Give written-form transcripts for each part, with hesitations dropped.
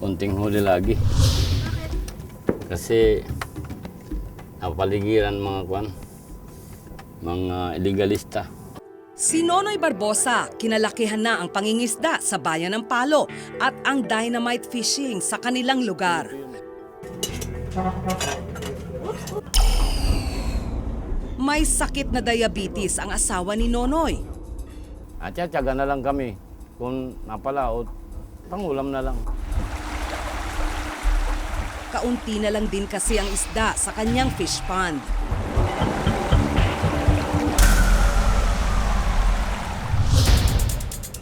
konting huli lagi. Kasi napaligiran mga illegalista. Si Nonoy Barbosa, kinalakihan na ang pangingisda sa bayan ng Palo at ang dynamite fishing sa kanilang lugar. May sakit na diabetes ang asawa ni Nonoy. At tiyaga na lang kami. Kung napalaot, pangulam na lang. Kaunti na lang din kasi ang isda sa kanyang fish pond.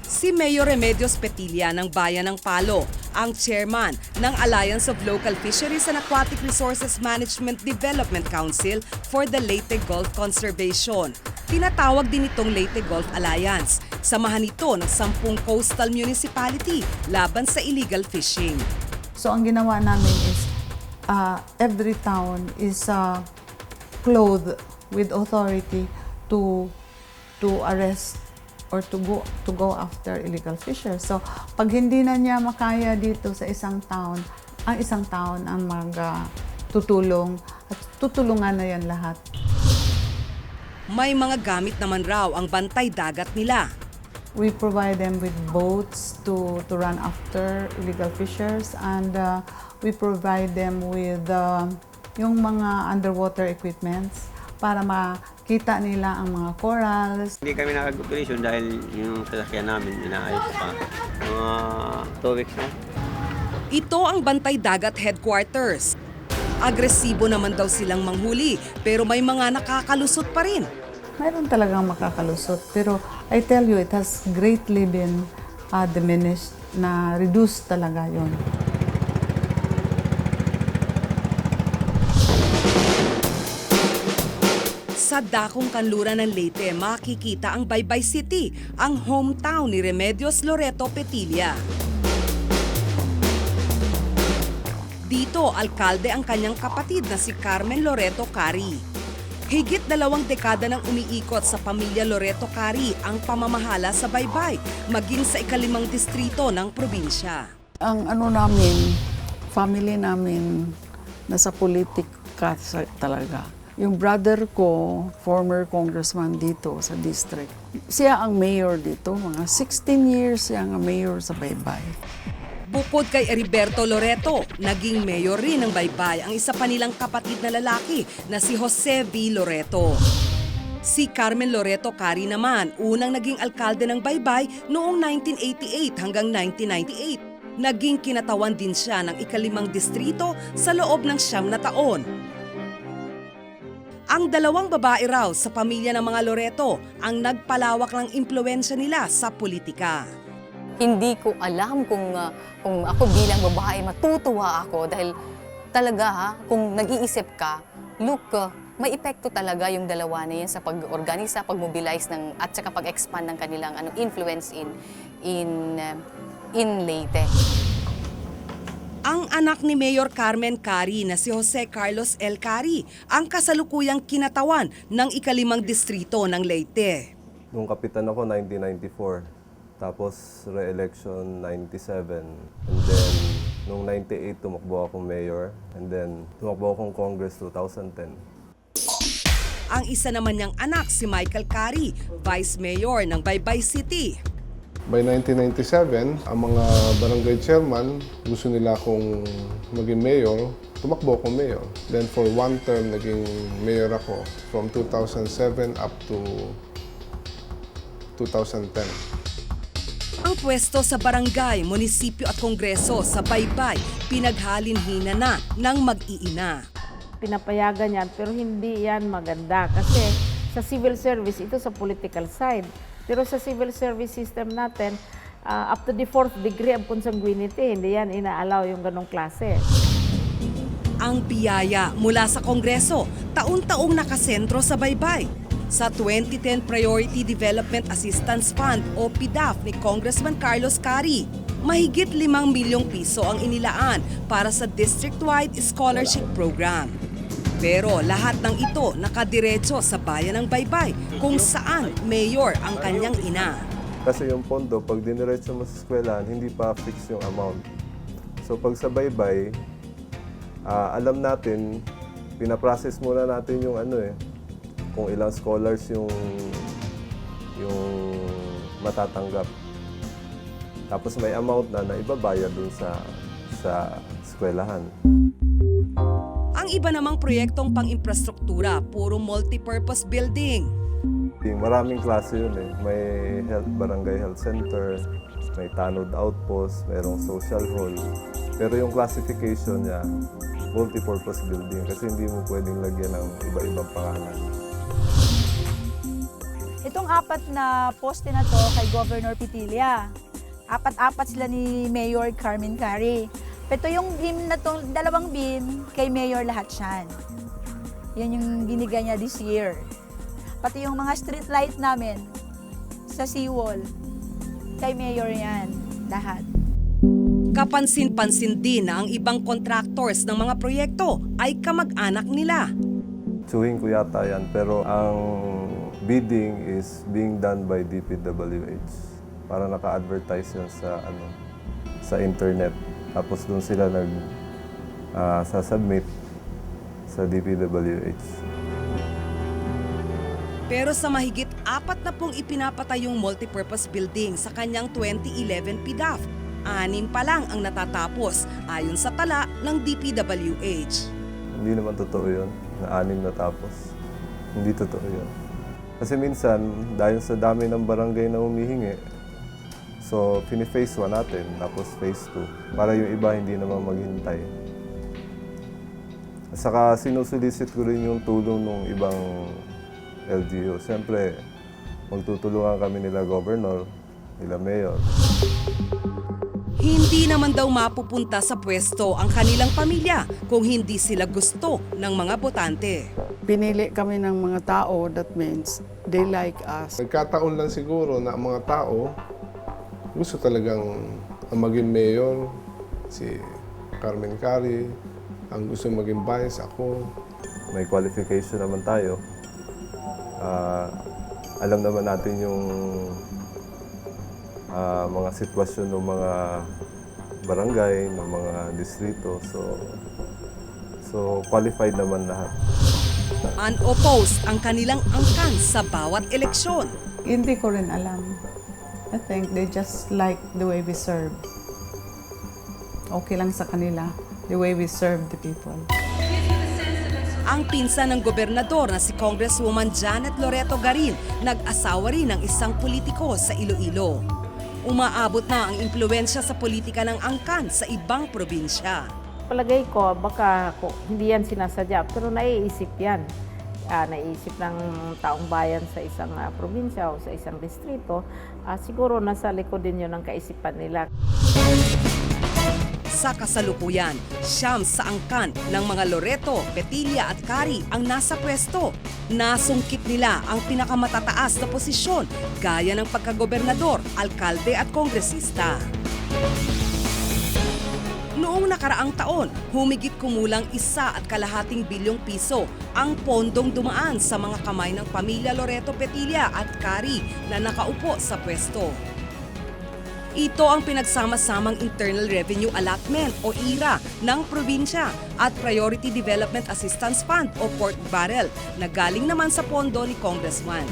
Si Mayor Remedios Petilla ng Bayan ng Palo, ang chairman ng Alliance of Local Fisheries and Aquatic Resources Management Development Council for the Leyte Gulf Conservation. Tinatawag din itong Leyte Gulf Alliance. Samahan ito ng 10 coastal municipality laban sa illegal fishing. So ang ginawa namin is every town is clothed with authority to arrest or to go after illegal fishers. So pag hindi na niya makaya dito sa isang town, ang isang town ang tutulong at tutulungan na yan lahat. May mga gamit naman raw ang bantay dagat nila. We provide them with boats to run after illegal fishers, and we provide them with yung mga underwater equipments para makita nila ang mga corals. Hindi kami nakag-operation dahil yung sasakyan namin inaayos pa. Mga 2 weeks na. Ito ang Bantay Dagat Headquarters. Agresibo naman daw silang manghuli pero may mga nakakalusot pa rin. Mayroon talagang makakalusot, pero I tell you, it has greatly been diminished, na reduced talaga yon. Sa dakong kanluran ng Leyte, makikita ang Baybay City, ang hometown ni Remedios Loreto Petilla. Dito, alkalde ang kanyang kapatid na si Carmen Loreto Cari. Higit 2 dekada nang umiikot sa pamilya Loreto Cari ang pamamahala sa Baybay, maging sa ika-5 distrito ng probinsya. Ang namin, family namin, nasa politika talaga. Yung brother ko, former congressman dito sa district. Siya ang mayor dito, mga 16 years siya ang mayor sa Baybay. Bukod kay Heriberto Loreto, naging mayor rin ng Baybay ang isa pa nilang kapatid na lalaki na si Jose V. Loreto. Si Carmen Loreto Cari naman, unang naging alkalde ng Baybay noong 1988 hanggang 1998. Naging kinatawan din siya ng ika-5 distrito sa loob ng 9 na taon. Ang 2 babae raw sa pamilya ng mga Loreto ang nagpalawak ng impluwensya nila sa politika. Hindi ko alam kung ako bilang babae matutuwa ako dahil talaga kung nag-iisip ka, look, may epekto talaga yung dalawa na yan sa pag-organisa, pag-mobilize at saka pag-expand ng kanilang influence in Leyte. Ang anak ni Mayor Carmen Cari na si Jose Carlos L. Cari ang kasalukuyang kinatawan ng ika-5 distrito ng Leyte. Nung kapitan ako, 1994. Tapos re-election 97. And then, nung 98, tumakbo akong mayor. And then, tumakbo akong Congress 2010. Ang isa naman niyang anak si Michael Cari, Vice Mayor ng Baybay City. By 1997, ang mga barangay chairman, gusto nila akong maging mayor, tumakbo akong mayor. Then for 1 term, naging mayor ako from 2007 up to 2010. Ang pwesto sa barangay, munisipyo at kongreso sa Baybay, pinaghalinhina na ng mag-iina. Pinapayagan yan pero hindi yan maganda kasi sa civil service, ito sa political side. Pero sa civil service system natin, up to the 4th degree of consanguinity, hindi yan inaalaw yung ganong klase. Ang biyaya mula sa Kongreso, taon-taong nakasentro sa Baybay. Sa 2010 Priority Development Assistance Fund o PDAF ni Congressman Carlos Cari, mahigit 5 milyong piso ang inilaan para sa district-wide scholarship program. Pero lahat ng ito nakadiretso sa bayan ng Baybay kung saan mayor ang kanyang ina. Kasi yung pondo, pag diniretso mo sa eskwelahan, hindi pa fix yung amount. So pag sa baybay, alam natin, pinaprocess muna natin yung kung ilang scholars yung matatanggap. Tapos may amount na ibabayad dun sa eskwelahan. Ang iba namang proyektong pang-infrastruktura, puro multipurpose building. Maraming klase yun eh. May barangay health center, may tanod outpost, mayroong social hall. Pero yung classification niya, multipurpose building kasi hindi mo pwedeng lagyan ng iba-ibang pangalan. Itong 4 na poste na to kay Governor Pitilla. 4 sila ni Mayor Carmen Carrie. Ito yung beam na to, 2 beam, kay Mayor lahat yan. Yan yung binigay niya this year. Pati yung mga street light namin sa seawall, kay Mayor yan, lahat. Kapansin-pansin din na ang ibang contractors ng mga proyekto ay kamag-anak nila. Tsuhin ko yata yan, pero ang bidding is being done by DPWH. Para naka-advertise yan sa internet. Tapos doon sila sasubmit sa DPWH. Pero sa mahigit 4 na pong ipinapatay yung multipurpose building sa kanyang 2011 PDAF, 6 pa lang ang natatapos ayon sa tala ng DPWH. Hindi naman totoo yun, na 6 natapos. Hindi totoo yun. Kasi minsan, dahil sa dami ng barangay na humihingi, so phase 1 natin, tapos phase 2, para yung iba hindi naman maghintay. At saka sinusulisit ko rin yung tulong ng ibang LGU. Siyempre, magtutulungan kami nila Governor, nila Mayor. Hindi naman daw mapupunta sa pwesto ang kanilang pamilya kung hindi sila gusto ng mga botante. Pinili kami ng mga tao, that means they like us. Nagkataon lang siguro na ang mga tao gusto talagang ang maging mayor, si Carmen Carrie, ang gusto maging vice, ako. May qualification naman tayo. Alam naman natin yung mga sitwasyon ng mga barangay, ng mga distrito. So qualified naman lahat. Unopposed ang kanilang angkan sa bawat eleksyon. Hindi ko rin alam. I think they just like the way we serve. Okay lang sa kanila, the way we serve the people. Ang pinsan ng gobernador na si Congresswoman Janet Loreto Garin, nag-asawa rin ng isang politiko sa Iloilo. Umaabot na ang impluwensya sa politika ng angkan sa ibang probinsya. Palagay ko, baka hindi yan sinasadya, pero naiisip yan. Naiisip ng taong bayan sa isang probinsya o sa isang distrito, siguro nasa likod din yun ang kaisipan nila. Sa kasalukuyan, 9 sa angkan ng mga Loreto, Petilla at Carrie ang nasa pwesto. Nasungkit nila ang pinakamatataas na posisyon gaya ng pagkagobernador, alkalde at kongresista. Noong nakaraang taon, humigit kumulang 1.2 bilyong piso ang pondong dumaan sa mga kamay ng pamilya Loreto, Petilla at Carrie na nakaupo sa pwesto. Ito ang pinagsama-samang Internal Revenue Allotment o IRA ng probinsya at Priority Development Assistance Fund o Pork Barrel na galing naman sa pondo ni Congressman.